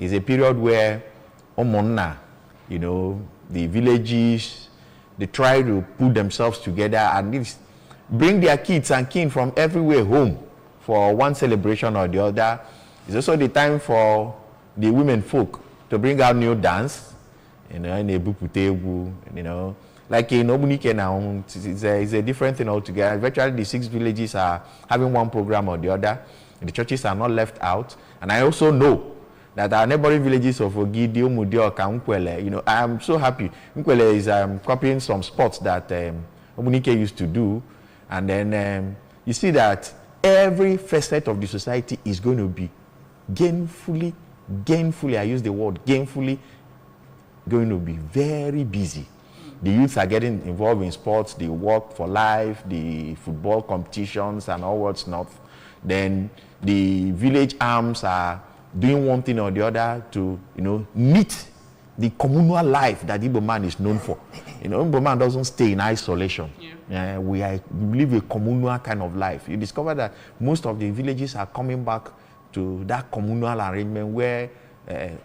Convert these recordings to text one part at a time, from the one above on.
It's a period where Omonna, you know, the villages, they try to put themselves together and bring their kids and kin from everywhere home for one celebration or the other. It's also the time for the women folk to bring out new dance, you know, like in Obunike now, it's a different thing altogether. Virtually the 6 villages are having one program or the other. The churches are not left out. And I also know that our neighboring villages of Ogidi, Umudio, Nkwele, you know, I am so happy. Nkwele is copying some sports that Obunike used to do. And then you see that every facet of the society is going to be gainfully, I use the word gainfully, going to be very busy. The youths are getting involved in sports, the Walk for Life, the football competitions and all what's not. Then the village arms are doing one thing or the other to, you know, meet the communal life that Igbo man is known for. You know, Igbo man doesn't stay in isolation. Yeah. We live a communal kind of life. You discover that most of the villages are coming back to that communal arrangement where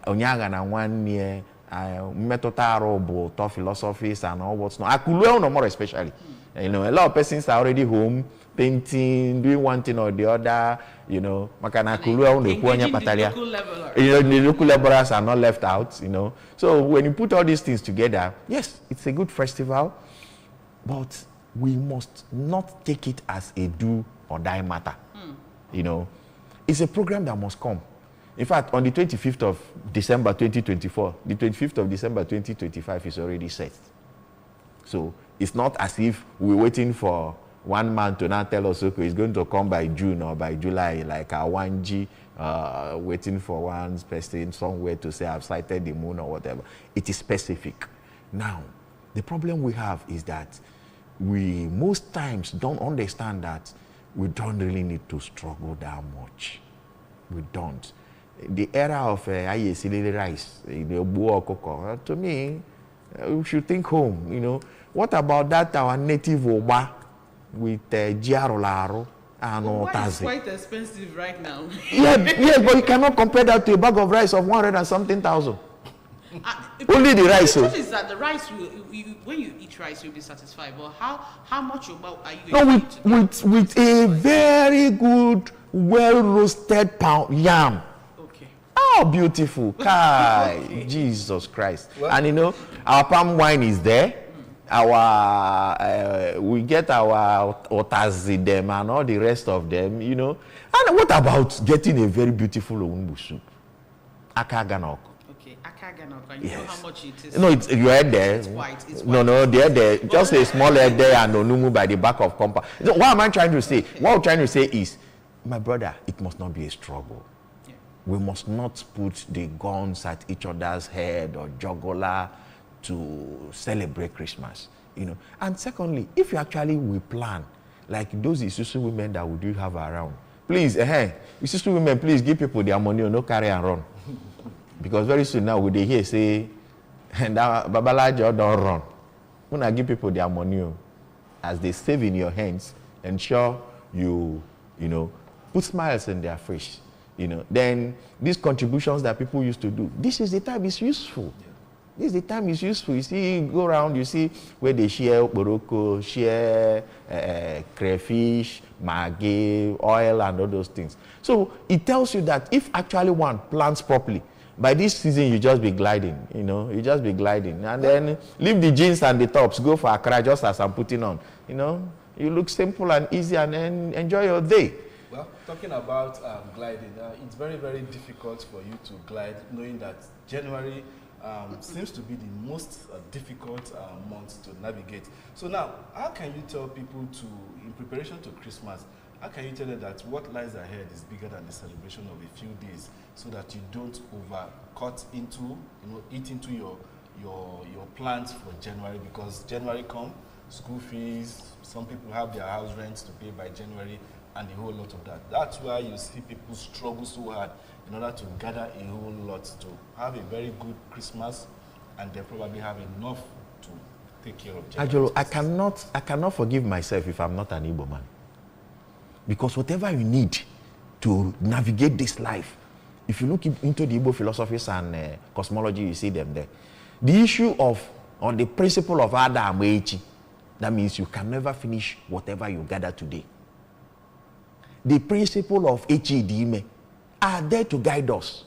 Onyaga na one near metotaro, thought philosophies and all what's not. Akuluel no more especially. You know, a lot of persons are already home, painting, doing one thing or the other. You know, the local laborers are not left out. You know, so when you put all these things together, yes, it's a good festival, but we must not take it as a do or die matter. You know, it's a program that must come. In fact, on the 25th of December 2024, the 25th of December 2025 is already set. So it's not as if we're waiting for one man to now tell us, okay, it's going to come by June or by July, like our 1G, waiting for one person somewhere to say, I've sighted the moon or whatever. It is specific. Now, the problem we have is that we most times don't understand that we don't really need to struggle that much. We don't. The era of Ayesili rice, to me, we should think home, you know. What about that our native Oba with Giarolaro and Otazi? It's quite expensive right now. yeah, but you cannot compare that to a bag of rice of 100 and something thousand. Only the rice. The truth is that the rice, when you eat rice, you'll be satisfied. But how much about are you? No, with a very good, well roasted pound yam. Okay. Oh, beautiful! Kai, okay. Jesus Christ! What? And you know, our palm wine is there. Our we get our otazi them and all the rest of them. You know, and what about getting a very beautiful owumbu soup? Akaganok. And you know how much it is? No, you had there. It's white. No, they're there. Just a small head there and onumu by the back of compound. So what am I trying to say? Okay. What I'm trying to say is, my brother, it must not be a struggle. Yeah. We must not put the guns at each other's head or jugular to celebrate Christmas. You know. And secondly, if you actually will plan, like those Isusu women that we do have around, please, Isusu women, please give people their money or no carry and run. Because very soon now, we they hear say, that Babalajo don't run. When I give people their money, as they save in your hands, ensure you know, put smiles in their face. You know, then these contributions that people used to do, this is the time it's useful. Yeah. This is the time it's useful. You see, you go around, you see where they share boroko, share crayfish, maggi, oil, and all those things. So it tells you that if actually one plans properly, by this season, you just be gliding, you know, you just be gliding. And then leave the jeans and the tops, go for Accra just as I'm putting on. You know, you look simple and easy and then enjoy your day. Well, talking about gliding, it's very, very difficult for you to glide, knowing that January seems to be the most difficult month to navigate. So now, how can you tell people in preparation to Christmas, how can you tell them that what lies ahead is bigger than the celebration of a few days, so that you don't overcut into, you know, eat into your plans for January? Because January come, school fees, some people have their house rents to pay by January, and a whole lot of that. That's why you see people struggle so hard in order to gather a whole lot to have a very good Christmas, and they probably have enough to take care of January. Ajolo, I cannot forgive myself if I'm not an Igbo man. Because whatever you need to navigate this life, If you look into the Igbo philosophies and cosmology, you see them there. The issue of, or the principle of Ada Amechi, that means you can never finish whatever you gather today. The principle of Echidime are there to guide us.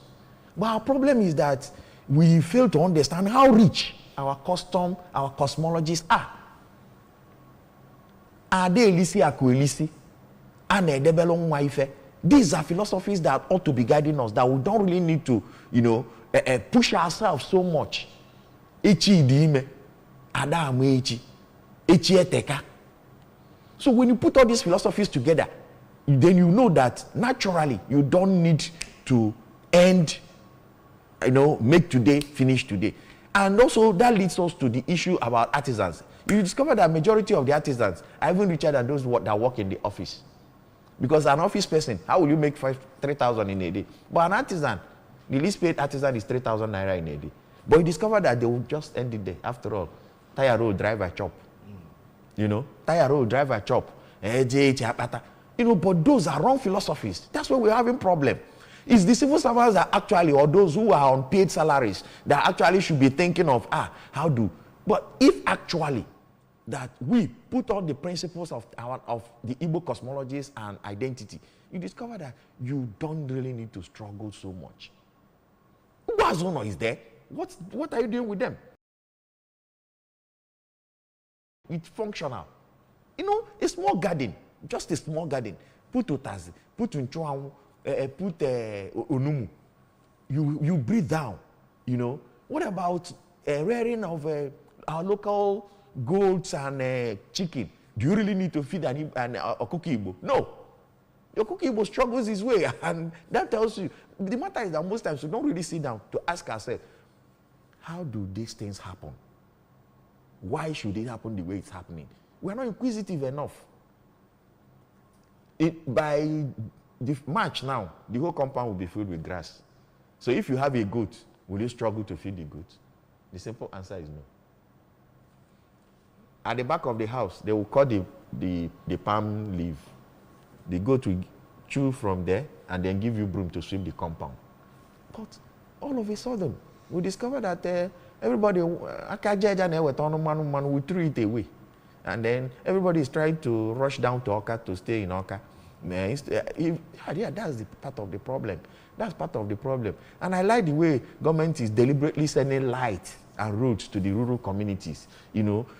But our problem is that we fail to understand how rich our custom, our cosmologies are. Are they Elisi Akuelisi? And Edebelon Waife? These are philosophies that ought to be guiding us, that we don't really need to, push ourselves so much. Echidime, Ada Amechi, Echieteka. So when you put all these philosophies together, then you know that naturally you don't need to end, make today, finish today. And also that leads us to the issue about artisans. You discover that majority of the artisans are even richer than those that work in the office. Because an office person, how will you make 3,000 in a day? But an artisan, the least paid artisan is 3,000 naira in a day. But you discover that they will just end it there. After all, tire road driver chop. Tire road driver chop. But those are wrong philosophies. That's why we're having problem. It's the civil servants that actually, or those who are on paid salaries, that actually should be thinking of, how do. But if actually that we put on the principles of the Igbo cosmologies and identity, you discover that you don't really need to struggle so much. Uwazono is there. What are you doing with them? It's functional. A small garden. Just a small garden. Put otazi, put unchuawu, put onumu. You breathe down. What about rearing of our local goats and chicken? Do you really need to feed a cookie Igbo? No. Your cookie Igbo struggles his way, and that tells you. The matter is that most times we don't really sit down to ask ourselves, how do these things happen? Why should it happen the way it's happening? We're not inquisitive enough. By the March now, the whole compound will be filled with grass. So if you have a goat, will you struggle to feed the goat? The simple answer is no. At the back of the house, they will cut the palm leaf. The goat will chew from there and then give you broom to sweep the compound. But all of a sudden, we discover that everybody will throw it away. And then everybody is trying to rush down to Oka to stay in Oka. That's the part of the problem. That's part of the problem. And I like the way government is deliberately sending light and roads to the rural communities,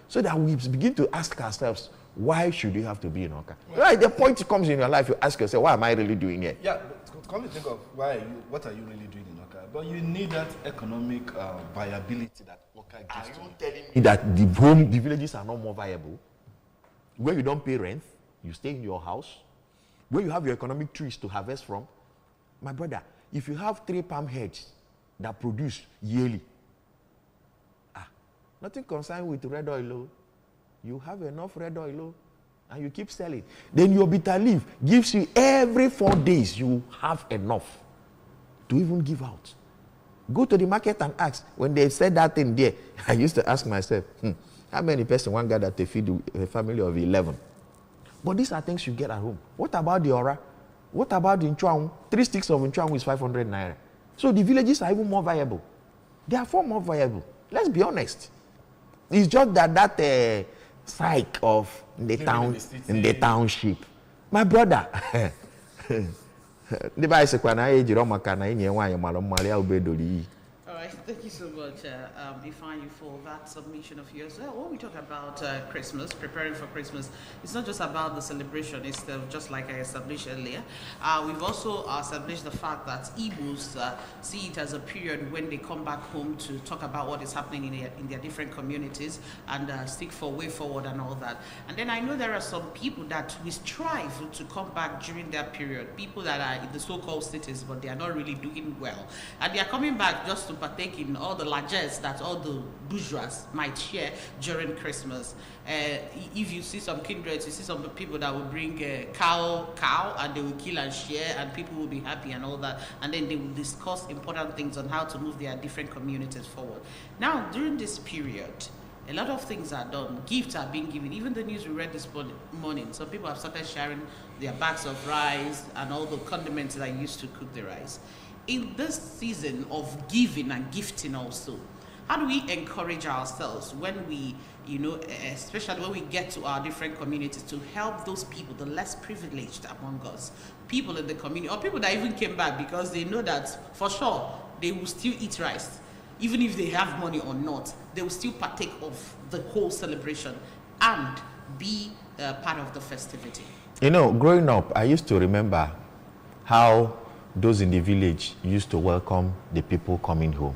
so that we begin to ask ourselves, why should you have to be in Oka? Right, the point comes in your life, you ask yourself, what am I really doing here? Yeah, but come to think of what are you really doing in Oka? But you need that economic viability that Oka gives to you. Are you telling me that the villages are not more viable? Where you don't pay rent, you stay in your house, where you have your economic trees to harvest from. My brother, if you have 3 palm heads that produce yearly, nothing concerned with red oil. You have enough red oil and you keep selling. Then your bitter leaf gives you every 4 days, you have enough to even give out. Go to the market and ask. When they said that thing there, I used to ask myself, how many person one gather to feed a family of 11? But these are things you get at home. What about the ora? What about the nchuanwu? 3 sticks of nchuanwu is 500 naira. So the villages are even more viable. They are far more viable. Let's be honest. It's just that psyche of the town, in the township. My brother. All right, thank you so much, Ifeanyi, for that submission of yours. When we talk about Christmas, preparing for Christmas, it's not just about the celebration. It's just like I established earlier. We've also established the fact that Igbos see it as a period when they come back home to talk about what is happening in their different communities and seek for way forward and all that. And then I know there are some people that we strive to come back during that period, people that are in the so-called cities, but they are not really doing well. And they are coming back just to partake in all the largesse that all the bourgeois might share during Christmas. If you see some kindreds, you see some people that will bring cow and they will kill and share and people will be happy and all that, and then they will discuss important things on how to move their different communities forward. Now, during this period, a lot of things are done. Gifts are being given. Even the news we read this morning, some people have started sharing their bags of rice and all the condiments that I used to cook the rice. in this season of giving and gifting also, how do we encourage ourselves when we, especially when we get to our different communities, to help those people, the less privileged among us, people in the community, or people that even came back because they know that for sure they will still eat rice, even if they have money or not, they will still partake of the whole celebration and be part of the festivity. Growing up, I used to remember how those in the village used to welcome the people coming home,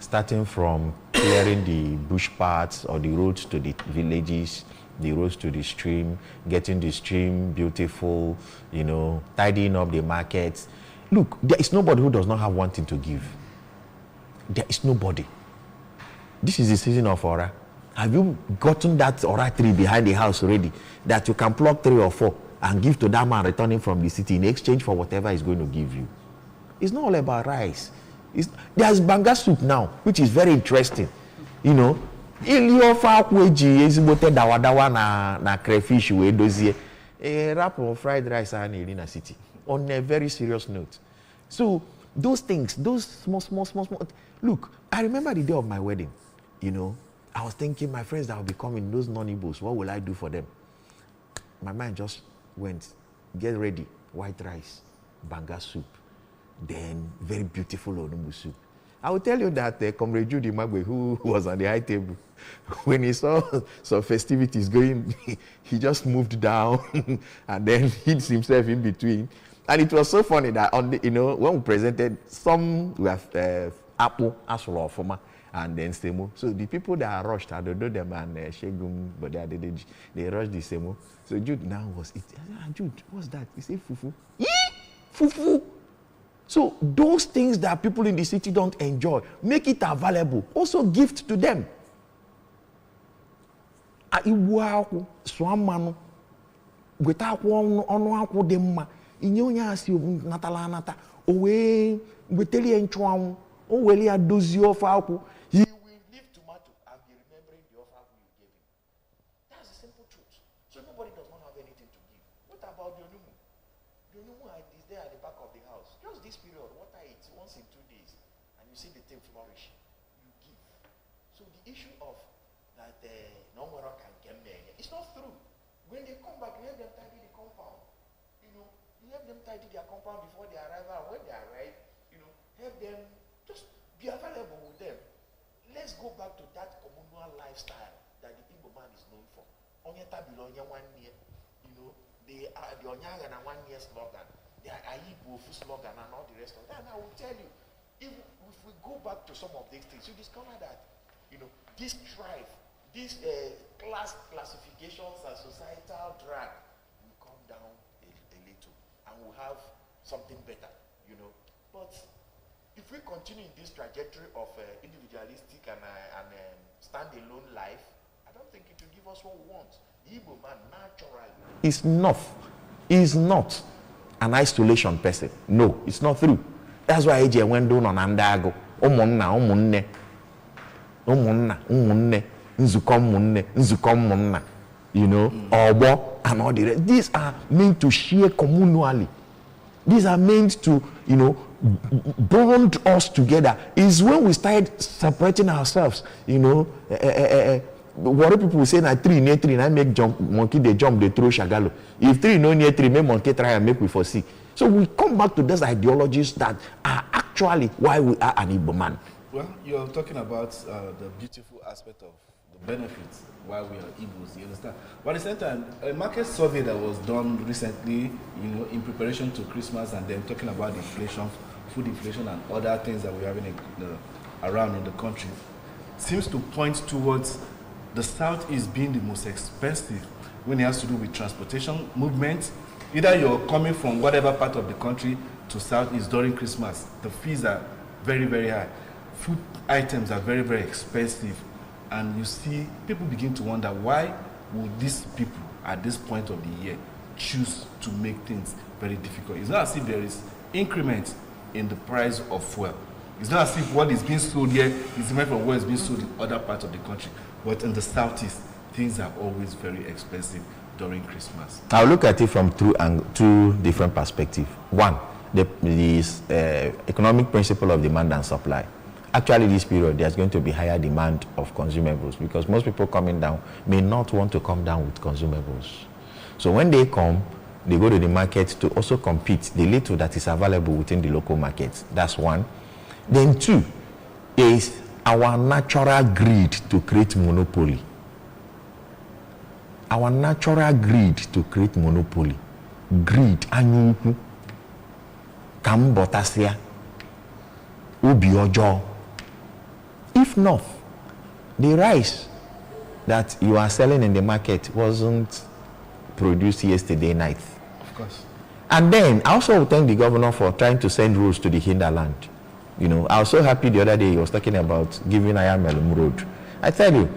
starting from clearing the bush paths or the roads to the villages, the roads to the stream, getting the stream beautiful, tidying up the markets. Look, there is nobody who does not have one thing to give. There is nobody. This is the season of Ora. Have you gotten that Ora tree behind the house already that you can pluck 3 or 4 and give to that man returning from the city in exchange for whatever he's going to give you? It's not all about rice. There's banga soup now, which is very interesting. Ili ofa kweji ezigbote dawadawa na crayfish we dozie. A wrap of fried rice and in a city. On a very serious note. So those things, those small. Look, I remember the day of my wedding. I was thinking, my friends that will be coming, those non-Igbos, what will I do for them? My mind just went, get ready, white rice, banga soup, then very beautiful onumbu soup. I will tell you that Comrade Judy Magwe, who was on the high table, when he saw some festivities going, he just moved down and then hid himself in between. And it was so funny that when we presented, some were apple, asolo, forma, and then semo. So the people that rushed, I don't know them and Shegum, but they rushed the semo. So Jude now was it. Jude, what's that? He said fufu. Fufu. So those things that people in the city don't enjoy, make it available. Also gift to them. Iwu swamanu weta onu akwu dị mma inye onye asi nata owe weteli enchwanwu o weli ya dozi ofe akwu. He will leave tomato and be remembering the offer you gave him. That's the simple truth. So nobody does not have anything to give. What about the onumu? The onumu is there at the back of the house. Just this period, water it once in 2 days, and you see the thing flourish. You give. So the issue of that no one can get there, it's not true. When they come back, you help them tidy the compound. You help them tidy their compound before they arrive, and when they arrive, help them, just be available with them. Let's go back to that communal lifestyle that the Igbo man is known for. Onyeta Bilonya 1 year, they are the Onyaga and 1 year slogan, the Aibo slogan and all the rest of that. And I will tell you, if we go back to some of these things, you discover that, this strife, these class classifications and societal drag will come down a little and we'll have something better, But if we continue in this trajectory of individualistic and stand-alone life, I don't think it will give us what we want. The Igbo man naturally is not an isolation person. No, it's not true. That's why AJ went down on Andago. Umunne, nzukom, Obo, and all the rest. These are meant to share communally. These are meant to, bond us together. Is when we start separating ourselves, what do people say na 3 near 3 and I make jump monkey they jump they throw shagalo. If 3 no near 3 make monkey try and make we foresee. So we come back to those ideologies that are actually why we are an Igbo man. Well, you're talking about the beautiful aspect of the benefits why we are Igbos, you understand? But at the same time, a market survey that was done recently, in preparation to Christmas and then talking about inflation, food inflation and other things that we're having around in the country, seems to point towards the Southeast being the most expensive when it has to do with transportation movement. Either you're coming from whatever part of the country to Southeast during Christmas, the fees are very, very high. Food items are very, very expensive. And you see, people begin to wonder, why would these people at this point of the year choose to make things very difficult? It's not as if there is increment in the price of fuel. It's not as if what is being sold here is different from what is being sold in other parts of the country. But in the Southeast, things are always very expensive during Christmas. I'll look at it from two different perspectives. One, the economic principle of demand and supply. Actually, this period, there's going to be higher demand of consumables because most people coming down may not want to come down with consumables. So when they come, they go to the market to also compete the little that is available within the local markets. That's one. Then two is our natural greed to create monopoly. Our natural greed to create monopoly. Greed, anyuku, kambotasia, ubiojo. If not, the rice that you are selling in the market wasn't produced yesterday night. Of course. And then I also thank the governor for trying to send roads to the hinterland. You know, I was so happy the other day he was talking about giving Ayamelum road. I tell you,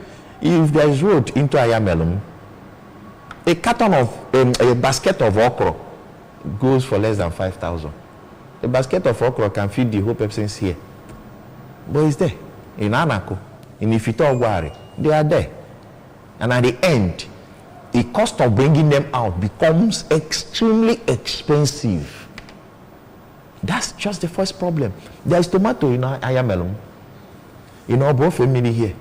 if there is road into Ayamelum, a carton of a basket of okra goes for less than 5,000. A basket of okra can feed the whole persons here. But it's there. In Anako, in Ifito, they are there. And at the end, the cost of bringing them out becomes extremely expensive. That's just the first problem. There is tomato in Ayamelum, in Obo family here,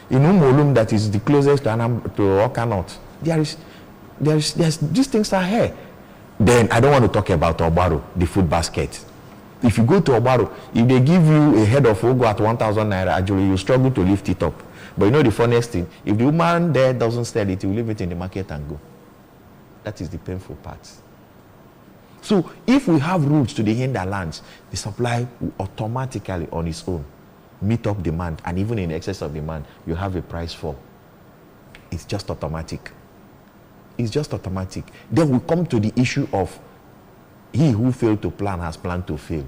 in Umolum that is the closest to Anambra, to Okanot. There's these things are here. Then I don't want to talk about Obaro, the food basket. If you go to Obaro, if they give you a head of Ogo at 1,000 naira, actually you struggle to lift it up. But you know the funniest thing, if the woman there doesn't sell it, he will leave it in the market and go. That is the painful part. So if we have routes to the hinterlands, the supply will automatically on its own meet up demand, and even in excess of demand, you have a price fall. It's just automatic. It's just automatic. Then we come to the issue of he who failed to plan has planned to fail.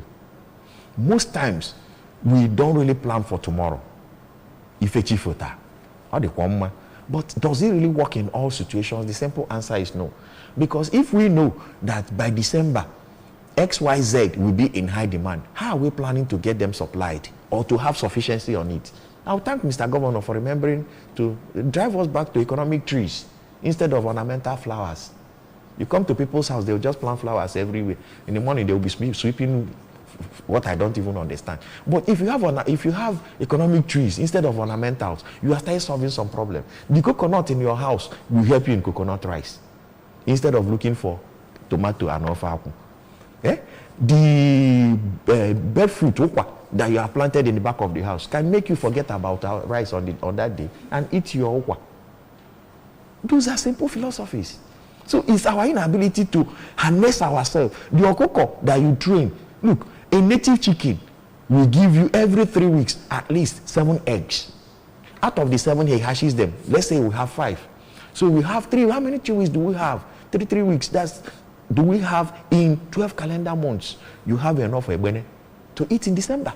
Most times, we don't really plan for tomorrow. But does it really work in all situations? The simple answer is no. Because if we know that by December, XYZ will be in high demand, how are we planning to get them supplied or to have sufficiency on it? I'll thank Mr. Governor for remembering to drive us back to economic trees instead of ornamental flowers. You come to people's house, they'll just plant flowers everywhere. In the morning, they'll be sweeping what I don't even understand. But if you have economic trees instead of ornamentals, you are starting solving some problem. The coconut in your house will help you in coconut rice instead of looking for tomato and offer. The breadfruit okwa that you have planted in the back of the house can make you forget about rice on that day and eat your okwa. Those are simple philosophies. So it's our inability to harness ourselves. The okoko that you train, look, a native chicken will give you every 3 weeks at least 7 eggs. Out of the 7, he hatches them. Let's say we have 5. So we have 3. How many 2 weeks do we have? 3 weeks. Do we have in 12 calendar months? You have enough ebene to eat in December.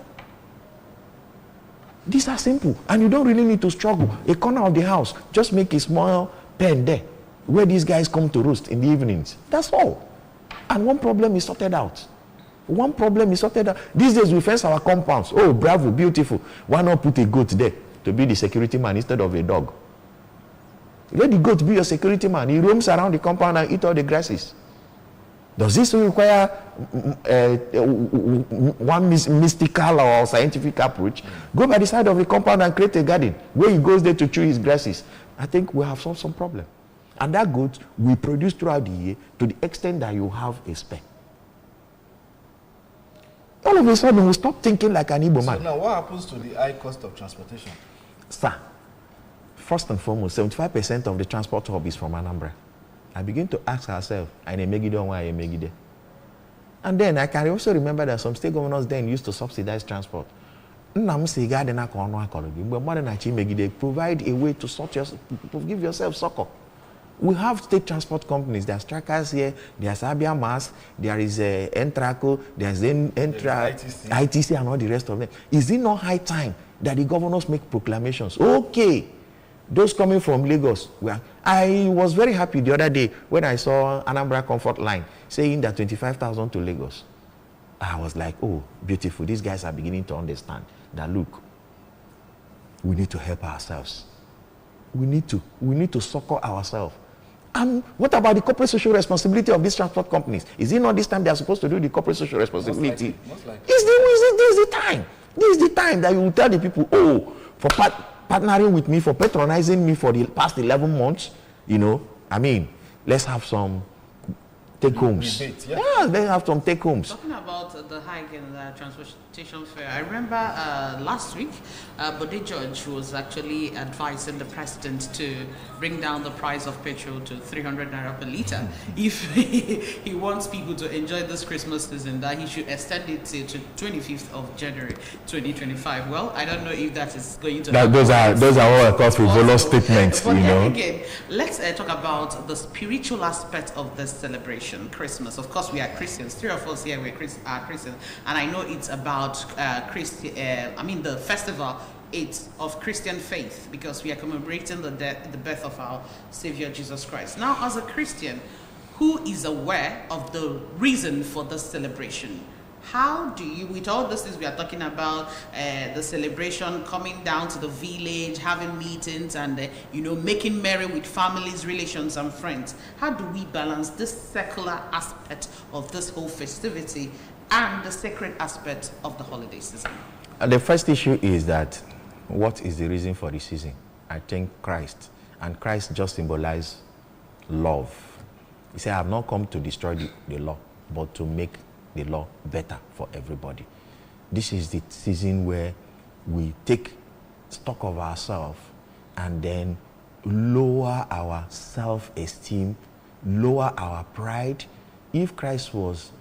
These are simple. And you don't really need to struggle. A corner of the house, just make a small pen there where these guys come to roost in the evenings. That's all. And one problem is sorted out. One problem is sorted out. These days we fence our compounds. Oh, bravo, beautiful. Why not put a goat there to be the security man instead of a dog? Let the goat be your security man. He roams around the compound and eats all the grasses. Does this require one mystical or scientific approach? Go by the side of the compound and create a garden where he goes there to chew his grasses. I think we have solved some problem. And that goat will produce throughout the year to the extent that you have a spare. All of a sudden, we stop thinking like an Igbo man. So now, what happens to the high cost of transportation? Sir, first and foremost, 75% of the transport hub is from Anambra. I begin to ask ourselves, and then I can also remember that some state governors then used to subsidize transport. Provide a way to give yourself succor. We have state transport companies. There are Strikers here, there's Abia Mass, there is Entraco, there's ITC and all the rest of them. Is it not high time that the governors make proclamations? Okay, those coming from Lagos. I was very happy the other day when I saw Anambra Comfort Line saying that 25,000 to Lagos. I was like, oh, beautiful. These guys are beginning to understand that, look, we need to help ourselves. We need to succor ourselves. What about the corporate social responsibility of these transport companies? Is it not this time they are supposed to do the corporate social responsibility? Most likely. This is the time. This is the time that you will tell the people, oh, for partnering with me, for patronizing me for the past 11 months, let's have some take homes. Yeah, they have some take homes. Talking about the hike in the transportation fare, I remember last week, Bode George was actually advising the president to bring down the price of petrol to 300 naira per litre. If he wants people to enjoy this Christmas season, that he should extend it to 25th of January 2025. Well, I don't know if that is going to happen. Those are what I call frivolous statements, but again, let's talk about the spiritual aspect of this celebration, Christmas. Of course, we are Christians. 3 of us here are Christians, and I know it's about the festival. It's of Christian faith because we are commemorating the birth of our Savior Jesus Christ. Now, as a Christian who is aware of the reason for this celebration, how do you, with all these things we are talking about, the celebration, coming down to the village, having meetings, and making merry with families, relations, and friends, how do we balance this secular aspect of this whole festivity and the sacred aspect of the holiday season? The first issue is that what is the reason for the season? I think Christ, and Christ just symbolizes love. He said, I have not come to destroy the law, but to make the law better for everybody. This is the season where we take stock of ourselves and then lower our self-esteem, lower our pride. If Christ was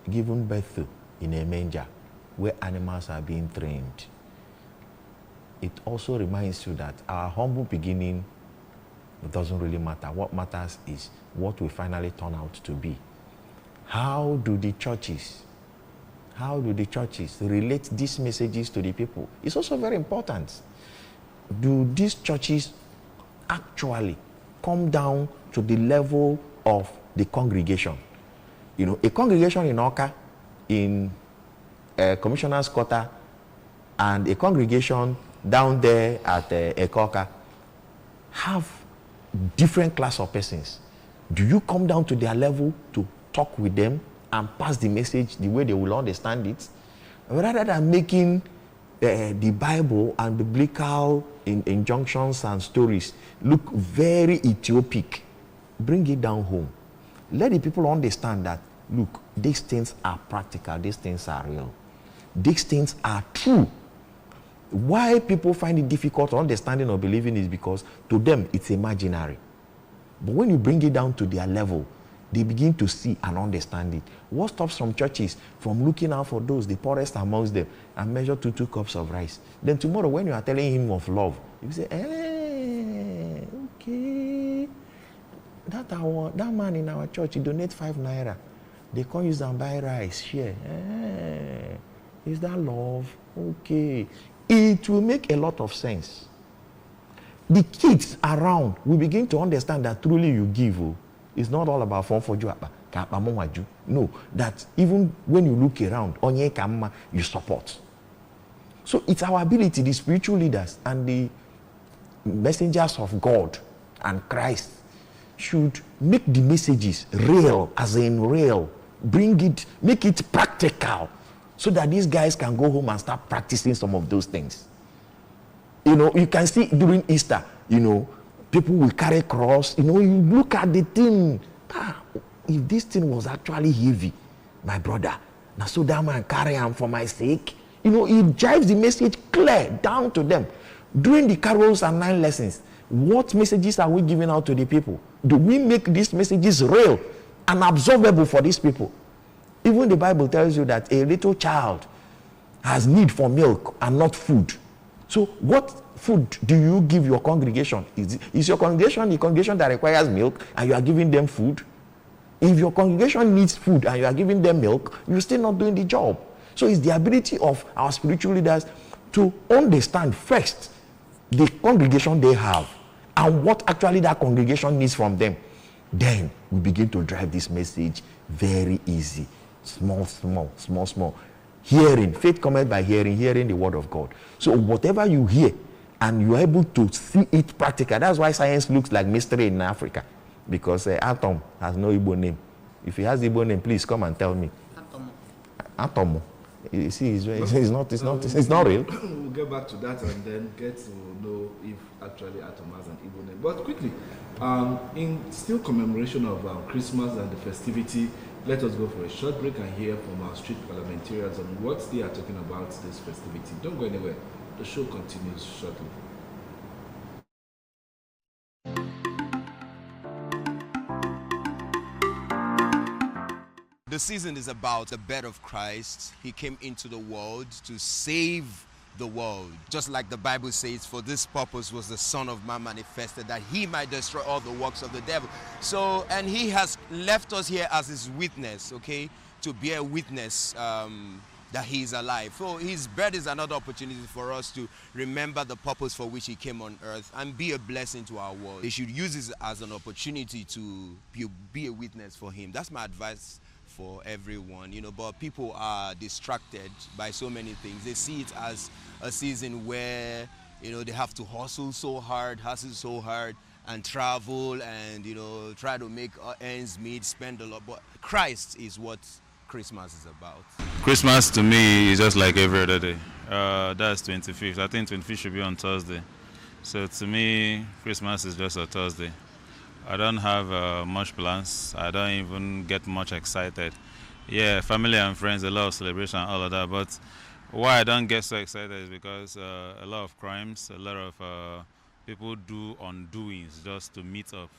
given birth to in a manger where animals are being trained, it also reminds you that our humble beginning doesn't really matter. What matters is what we finally turn out to be. How do the churches relate these messages to the people? It's also very important. Do these churches actually come down to the level of the congregation? A congregation in Oka, in Commissioner's Quarter, and a congregation down there at Ekoka have different class of persons. Do you come down to their level to talk with them and pass the message the way they will understand it, rather than making the Bible and biblical injunctions and stories look very Ethiopic? Bring it down home. Let the people understand that, look, these things are practical, these things are real, these things are true. Why people find it difficult understanding or believing is because to them it's imaginary. But when you bring it down to their level, they begin to see and understand it. What stops some churches from looking out for those, the poorest amongst them, and measure 2 cups of rice? Then tomorrow when you are telling him of love, you say, okay, that man in our church, he donates 5 naira. They can't use and buy rice, share. Is that love? Okay. It will make a lot of sense. The kids around will begin to understand that truly you give. It's not all about fun for you. No, that even when you look around, you support. So it's our ability, the spiritual leaders and the messengers of God and Christ should make the messages real, as in real. Bring it, make it practical, so that these guys can go home and start practicing some of those things. You can see during Easter, people will carry cross. You look at the thing. If this thing was actually heavy, my brother, now so that man carry him for my sake. It drives the message clear down to them. During the carols and 9 lessons, what messages are we giving out to the people? Do we make these messages real and absorbable for these people? Even the Bible tells you that a little child has need for milk and not food. So what food do you give your congregation? Is your congregation the congregation that requires milk and you are giving them food? If your congregation needs food and you are giving them milk, you're still not doing the job. So it's the ability of our spiritual leaders to understand first the congregation they have and what actually that congregation needs from them. Then we begin to drive this message very easy. Small. Hearing. Faith cometh by hearing the word of God. So whatever you hear and you're able to see it practical, that's why science looks like mystery in Africa. because Atom has no Igbo name. If he has Igbo name, please come and tell me. Atom. You see, it's not real. We'll get back to that and then get to know if actually Atom has an Igbo name. But quickly, in still commemoration of Christmas and the festivity, let us go for a short break and hear from our street parliamentarians on what they are talking about this festivity. Don't go anywhere. The show continues shortly. The season is about the birth of Christ. He came into the world to save the world. Just like the Bible says, for this purpose was the Son of Man manifested, that he might destroy all the works of the devil. So, and he has left us here as his witness, okay, to bear witness that he is alive. So his birth is another opportunity for us to remember the purpose for which he came on earth and be a blessing to our world. They should use this as an opportunity to be a witness for him. That's my advice for everyone, you know, but people are distracted by so many things. They see it as a season where, you know, they have to hustle so hard and travel and, you know, try to make ends meet, spend a lot. But Christ is what Christmas is about. Christmas to me is just like every other day. That's 25th. I think 25th should be on Thursday. So to me, Christmas is just a Thursday. I don't have much plans. I don't even get much excited. Yeah, family and friends, a lot of celebration, all of that. But why I don't get so excited is because a lot of crimes, a lot of people do undoings just to meet up.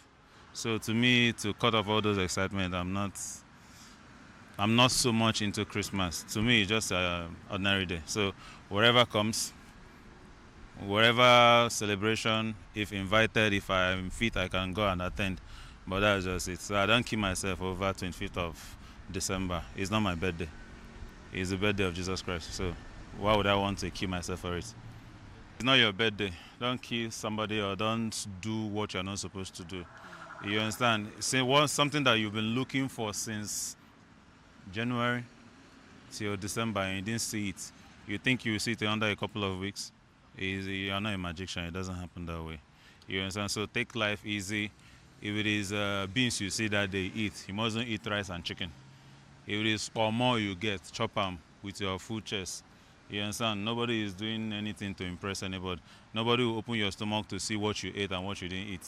So to me, to cut off all those excitement, I'm not so much into Christmas. To me, it's just an ordinary day. So whatever comes, wherever celebration, if invited, if I'm fit, I can go and attend. But that's just it. So I don't keep myself over 25th of December. It's not my birthday. It's the birthday of Jesus Christ. So why would I want to kill myself for it? It's not your birthday. Don't kill somebody or don't do what you're not supposed to do. You understand? Say something that you've been looking for since January till December and you didn't see it. You think you will see it under a couple of weeks. You're not a magician. It doesn't happen that way. You understand? So take life easy. If it is beans you see that they eat, you mustn't eat rice and chicken. If it is or more you get, chop them with your full chest. You understand? Nobody is doing anything to impress anybody. Nobody will open your stomach to see what you ate and what you didn't eat.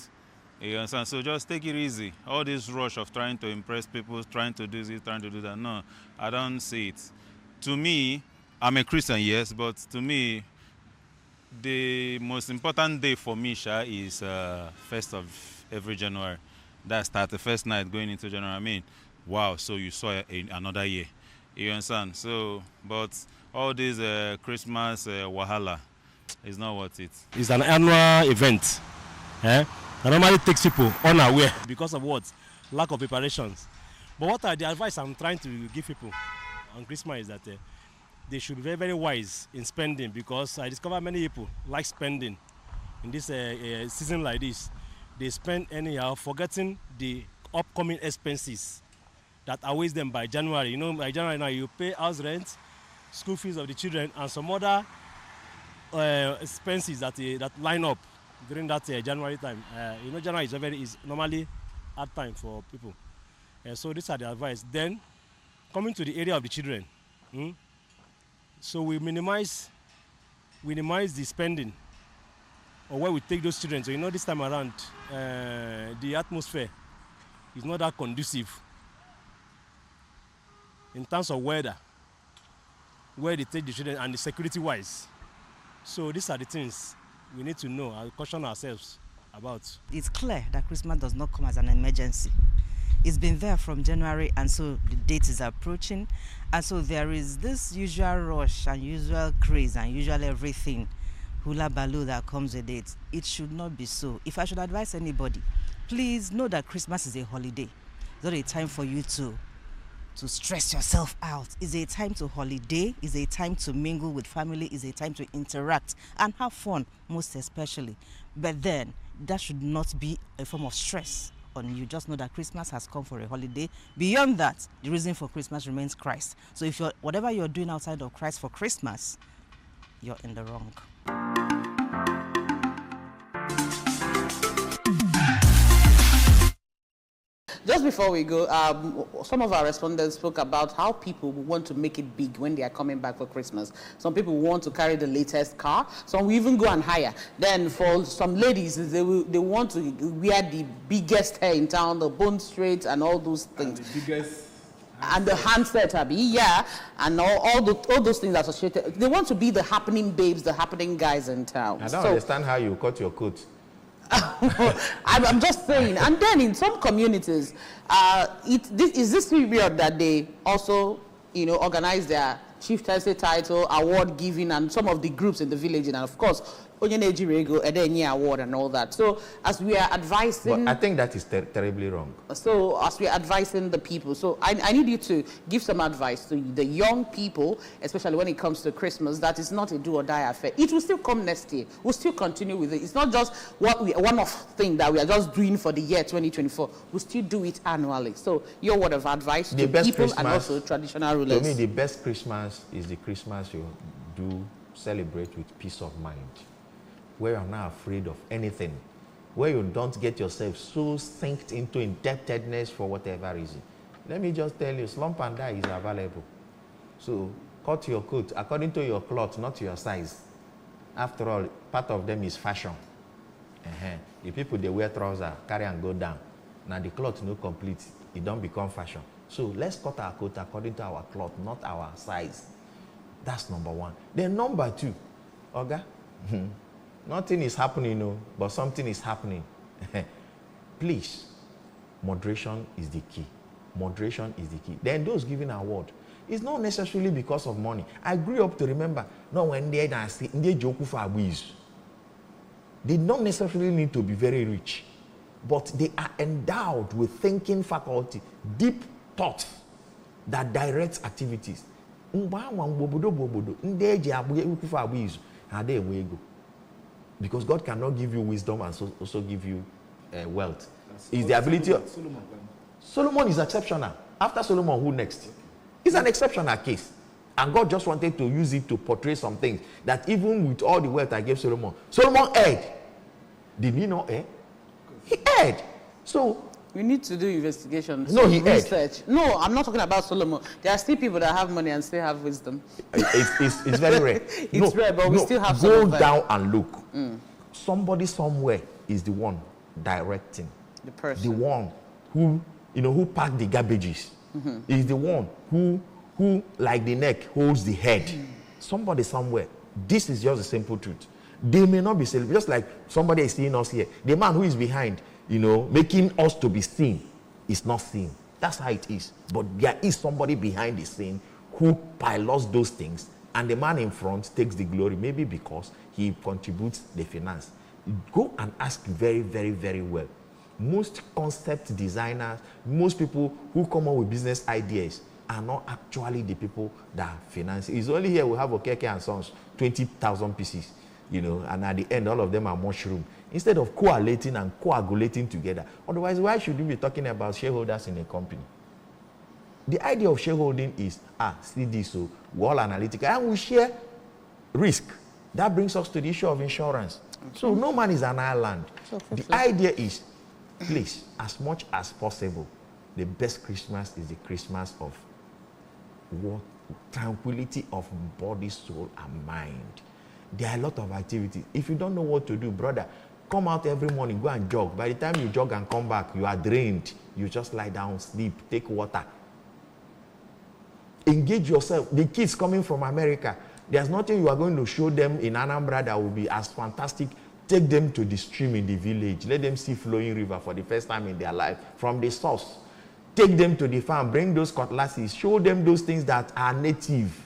You understand? So just take it easy. All this rush of trying to impress people, trying to do this, trying to do that, no, I don't see it. To me, I'm a Christian, yes, but to me, the most important day for me, Sha, is 1st of every January. That's 31st night going into January. I mean, wow, so you saw another year. You understand? So, but all this Christmas wahala is not worth it. It's an annual event. That normally takes people unaware because of what? Lack of preparations. But what are the advice I'm trying to give people on Christmas is that they should be very, very wise in spending, because I discover many people like spending in this season like this. They spend anyhow, forgetting the upcoming expenses that awaits them by January. You know, by January now you pay house rent, school fees of the children, and some other expenses that line up during that January time. You know, January is normally hard time for people. So these are the advice. Then, coming to the area of the children. So we minimize the spending, or where we take those children. So you know, this time around, the atmosphere is not that conducive in terms of weather, where they take the children and the security wise. So these are the things we need to know and caution ourselves about. It's clear that Christmas does not come as an emergency. It's been there from January, and so the date is approaching, and so there is this usual rush and usual craze and usual everything, hula baloo that comes with it. It should not be so. If I should advise anybody, please know that Christmas is a holiday. It's not a time for you to stress yourself out. It's a time to holiday. It's a time to mingle with family. It's a time to interact and have fun, most especially. But then that should not be a form of stress on you. Just know that Christmas has come for a holiday. Beyond that, the reason for Christmas remains Christ. So if whatever you're doing outside of Christ for Christmas, you're in the wrong. before we go, some of our respondents spoke about how people want to make it big when they are coming back for Christmas. Some people want to carry the latest car. Some will even go and hire. Then for some ladies, they want to wear the biggest hair in town, the bone straight and all those things. And the biggest... And the handset, yeah, and all those things associated. They want to be the happening babes, the happening guys in town. I don't understand how you cut your coat. I'm just saying. And then in some communities, is this period that they also, organize their chieftaincy title, award giving, and some of the groups in the village, and of course, Onyeneji Rego, Edenye Award, and all that. So as we are advising, but I think that is terribly wrong. So as we are advising the people, so I need you to give some advice to the young people, especially when it comes to Christmas. That is not a do or die affair. It will still come next year. We'll still continue with it. It's not just one-off thing that we are just doing for the year 2024. We'll still do it annually. So your word of advice to people and also traditional rulers. To me, the best Christmas is the Christmas you do celebrate with peace of mind, where you're not afraid of anything, where you don't get yourself so synced into indebtedness for whatever reason. Let me just tell you, slump and die is available. So cut your coat according to your cloth, not your size. After all, part of them is fashion. The people, they wear trousers, carry and go down. Now the cloth no complete, it don't become fashion. So let's cut our coat according to our cloth, not our size. That's number one. Then number two, Oga, nothing is happening, but something is happening. Please, moderation is the key. Moderation is the key. Then those giving award, it's not necessarily because of money. I grew up to remember, no, when they joke for abuse, they don't necessarily need to be very rich, but they are endowed with thinking faculty, deep thought that directs activities. Because God cannot give you wisdom and also give you wealth. Is the ability of Solomon is exceptional. After Solomon, who next? It's an exceptional case. And God just wanted to use it to portray some things that even with all the wealth I gave Solomon, Solomon erred. Did he not err? He erred. So we need to do investigations. No, he research. Erred. No, I'm not talking about Solomon. There are still people that have money and still have wisdom. It's very rare. It's rare, but we still have go down and look. Somebody somewhere is the one directing. The person. The one who packed the garbages. Is the one who like the neck holds the head. Somebody somewhere. This is just a simple truth. They may not be celebrated. Just like somebody is seeing us here. The man who is behind, making us to be seen is not seen. That's how it is. But there is somebody behind the scene who pilots those things, and the man in front takes the glory, maybe because he contributes the finance. Go and ask very, very, very well. Most concept designers, most people who come up with business ideas are not actually the people that finance. It's only here we have Okeke and Sons, 20,000 pieces, and at the end, all of them are mushroom. Instead of collating and coagulating together. Otherwise, why should we be talking about shareholders in a company? The idea of shareholding is, see this, so we're all analytical, and we share risk. That brings us to the issue of insurance. So no man is an island. The idea is, please, as much as possible, the best Christmas is the Christmas of what? Tranquility of body, soul, and mind. There are a lot of activities. If you don't know what to do, brother, come out every morning, go and jog. By the time you jog and come back, you are drained. You just lie down, sleep, take water. Engage yourself. The kids coming from America, there's nothing you are going to show them in Anambra that will be as fantastic. Take them to the stream in the village. Let them see flowing river for the first time in their life from the source. Take them to the farm. Bring those cutlasses. Show them those things that are native.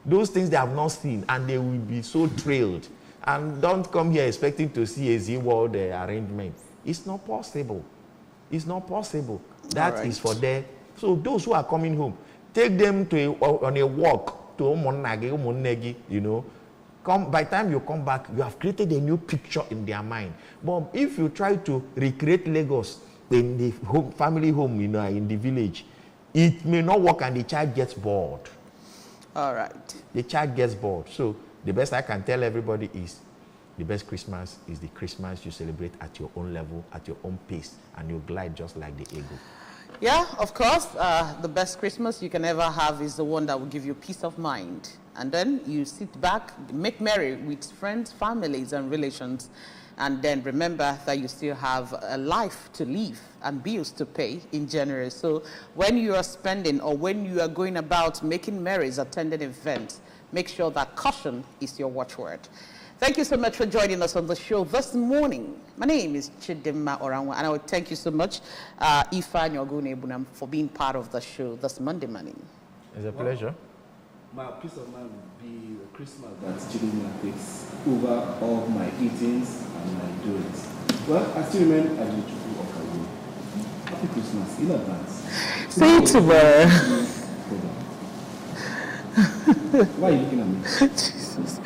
Those things they have not seen, and they will be so thrilled. And don't come here expecting to see a Z-World arrangement. It's not possible. It's not possible. That is for them. So those who are coming home, take them on a walk to Omonagi, by the time you come back, you have created a new picture in their mind. But if you try to recreate Lagos in the family home, in the village, it may not work and the child gets bored. All right. The child gets bored. So the best I can tell everybody is the best Christmas is the Christmas you celebrate at your own level, at your own pace, and you glide just like the eagle. Yeah, of course. The best Christmas you can ever have is the one that will give you peace of mind. And then you sit back, make merry with friends, families, and relations. And then remember that you still have a life to live and bills to pay in January. So when you are spending or when you are going about making merries, attending events, make sure that caution is your watchword. Thank you so much for joining us on the show this morning. My name is Chidimma Oranwa, and I would thank you so much, Ifa Nyogunebunam, for being part of the show this Monday morning. It's a pleasure. My peace of mind would be a Christmas that Chidimma takes over all my eatings and my doings. Well, I still remain as a Chuku Okago. Happy Christmas in advance. See you tomorrow. Why are you looking at me? Jesus.